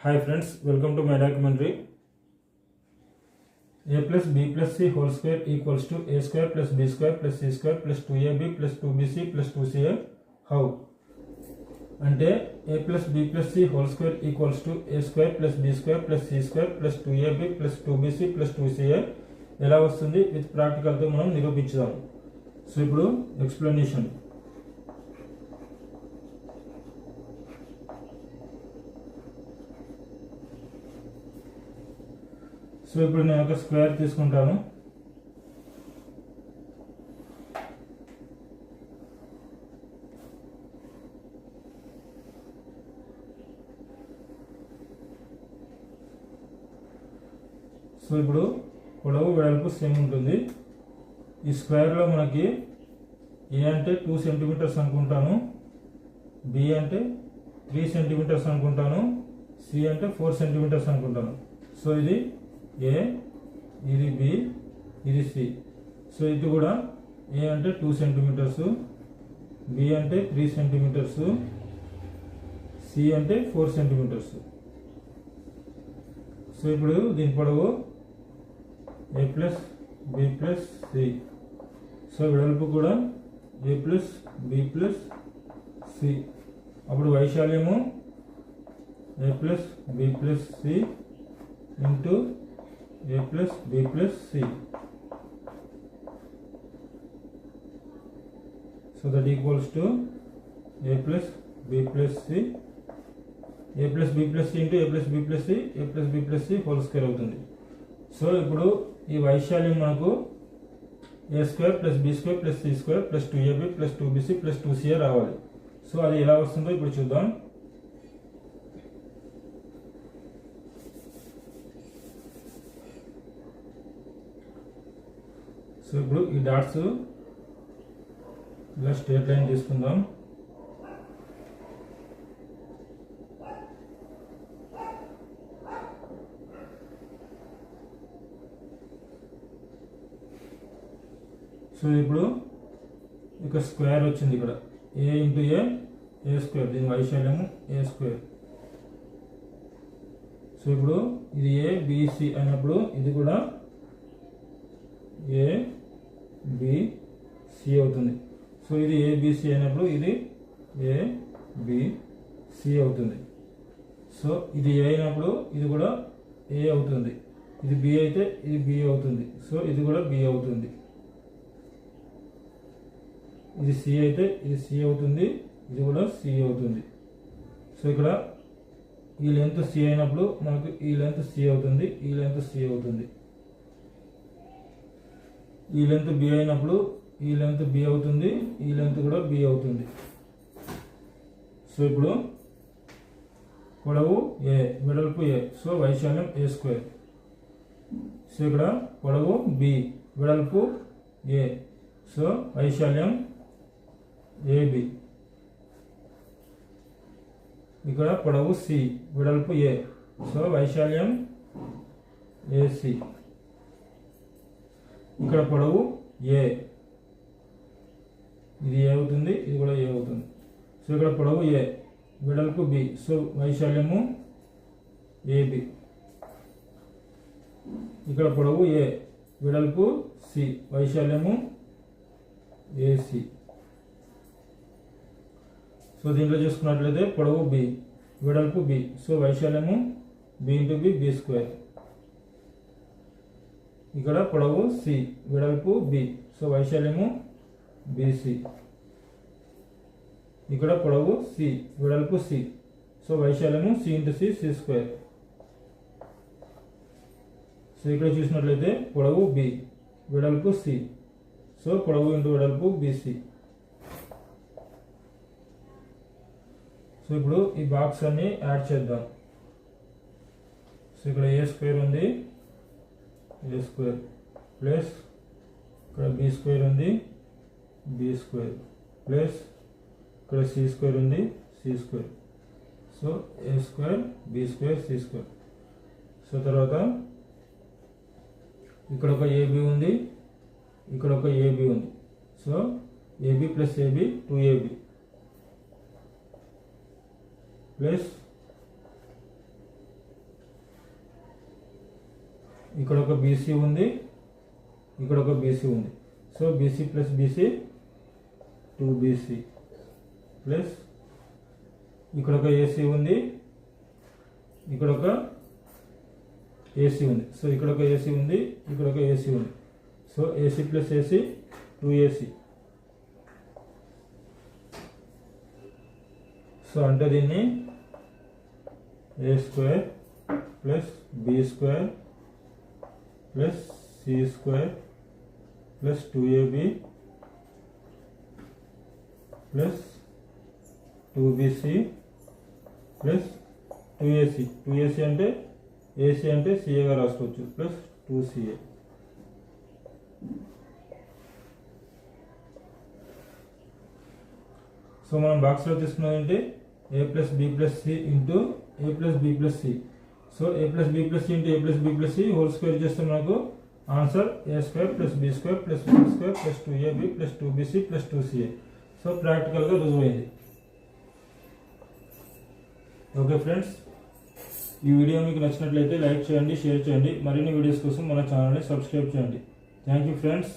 Hi friends, welcome to my documentary. A plus b plus c whole square equals to a square plus b square plus c square plus 2ab plus 2bc plus 2ca. How? అంటే a plus b plus c whole square equals to a square plus b square plus c square plus 2ab plus 2bc plus 2ca ఎలా వస్తుంది with ప్రాక్టికల్తో మనం నిరూపించుదాం. So ఇప్పుడు explanation. So ఇప్పుడు నేను ఒక square తీసుకుంటాను. So ఇప్పుడు పొడవు వెడల్పు సేమ్ ఉంటుంది. ఈ స్క్వేర్లో మనకి ఏ అంటే 2 సెంటీమీటర్స్ అనుకుంటాను, బి అంటే 3 సెంటీమీటర్స్ అనుకుంటాను, సి అంటే 4 సెంటీమీటర్స్ అనుకుంటాను. సో ఇది ఏ, ఇది బి, ఇది సి. సో ఇది కూడా ఏ అంటే 2 సెంటీమీటర్స్, బి అంటే 3 సెంటీమీటర్స్, సి అంటే 4 సెంటీమీటర్స్. సో ఇప్పుడు దీని పొడవు A plus B plus C. So వెడల్పు కూడా A plus B plus C. అప్పుడు వైశాల్యము A plus B plus C into a plus b plus c. So that equals to a plus b plus c, a plus b plus c into a plus b plus c, a plus b plus c whole square అవుతుంది. So ఇప్పుడు ఈ వైశాల్యం మనకు a square plus b square plus c square plus 2ab plus 2bc plus 2ca రావాలి. So అది ఎలా వస్తుందో ఇప్పుడు చూద్దాం. సో ఇప్పుడు ఈ డాట్స్ ఇలా స్ట్రేట్ లైన్ తీసుకుందాం. సో ఇప్పుడు ఇక స్క్వేర్ వచ్చింది. ఇక్కడ ఏ ఇంటూ ఏ స్క్వేర్, దీని వైశాల్యము ఏ స్క్వేర్. సో ఇప్పుడు ఇది ఏ బిసి అయినప్పుడు ఇది కూడా ఏ బి సి అవుతుంది. సో ఇది ఏబిసి అయినప్పుడు ఇది ఏ బి సి అవుతుంది. సో ఇది ఏ అయినప్పుడు ఇది కూడా ఏ అవుతుంది, ఇది బి అయితే ఇది బి అవుతుంది. సో ఇది కూడా బి అవుతుంది. ఇది సి అయితే ఇది సి అవుతుంది, ఇది కూడా సి అవుతుంది. సో ఇక్కడ ఈ లెంత్ సి అయినప్పుడు మనకు ఈ లెంత్ సి అవుతుంది, ఈ లెంత్ సి అవుతుంది. ఈ లెంత్ బి అయినప్పుడు ఈ లెంత్ బి అవుతుంది, ఈ లెంత్ కూడా బి అవుతుంది. సో ఇప్పుడు పొడవు ఏ, వెడల్పు ఏ. సో వైశాల్యం ఏ స్క్వేర్. సో ఇక్కడ పొడవు బి, వెడల్పు ఏ. సో వైశాల్యం ఏబి. ఇక్కడ పొడవు సి, వెడల్పు ఏ. సో వైశాల్యం ఏసి. ఇక్కడ పొడవు ఏ, ఇది ఏ అవుతుంది, ఇది కూడా ఏ అవుతుంది. సో ఇక్కడ పొడవు ఏ, వెడల్పు బి. So వైశాల్యము AB. ఇక్కడ పొడవు ఏ, వెడల్పు సి, వైశాల్యము ఏసి. సో దీంట్లో చూసుకున్నట్లయితే పొడవు బి, వెడల్పు బి. సో వైశాల్యము B into B, B square. ఇక్కడ పొడవు సి, వెడల్పు బి. So వైశాల్యము BC. ఇక్కడ పొడవు సి, వెడల్పు సి. సో వైశాల్యము C into C, C square. So ఇక్కడ చూసినట్లయితే పొడవు బి, వెడల్పు సి. సో పొడవు ఇంటూ వెడల్పు బీసీ. సో ఇప్పుడు ఈ బాక్స్ అన్ని యాడ్ చేద్దాం. సో ఇక్కడ ఏ స్క్వేర్ ఉంది, ఏ స్క్వేర్ ప్లస్ ఇక్కడ బి స్క్వేర్ ఉంది, బి స్క్వేర్ ప్లస్ ఇక్కడ సి స్క్వేర్ ఉంది, C square. So A square B square C square. So తర్వాత ఇక్కడ ఒక ఏబి ఉంది, ఇక్కడ ఒక ఏబి ఉంది. So AB plus AB 2ab plus ఇక్కడ ఒక బీసీ ఉంది, ఇక్కడ ఒక బీసీ ఉంది. So BC plus BC 2BC plus ఇక్కడ ఒక ఏసీ ఉంది, ఇక్కడ ఒక ఏసీ ఉంది. సో ఇక్కడ ఒక ఏసీ ఉంది, ఇక్కడ ఒక ఏసీ ఉంది. So AC plus AC 2AC. So అంటే దీన్ని A² plus B² plus C² plus 2AB plus 2BC plus 2AC. 2AC అంటే ఏసీ అంటే CAగా రాసుకోవచ్చు ప్లస్ 2CA. సో మనం బాక్స్లో తీసుకున్నది అంటే A plus B plus C into A plus B plus C. So A plus B plus C into A plus B plus C whole square చేస్తే మనకు answer A² plus B² plus C² plus 2AB plus 2BC plus 2CA. So ప్రాక్టికల్గా రుజువైంది. Okay friends, ఈ video మీకు నచ్చినట్లయితే like చేయండి, share చేయండి. మరిన్ని వీడియోస్ కోసం మన ఛానల్ని సబ్స్క్రైబ్ చేయండి. Thank you friends.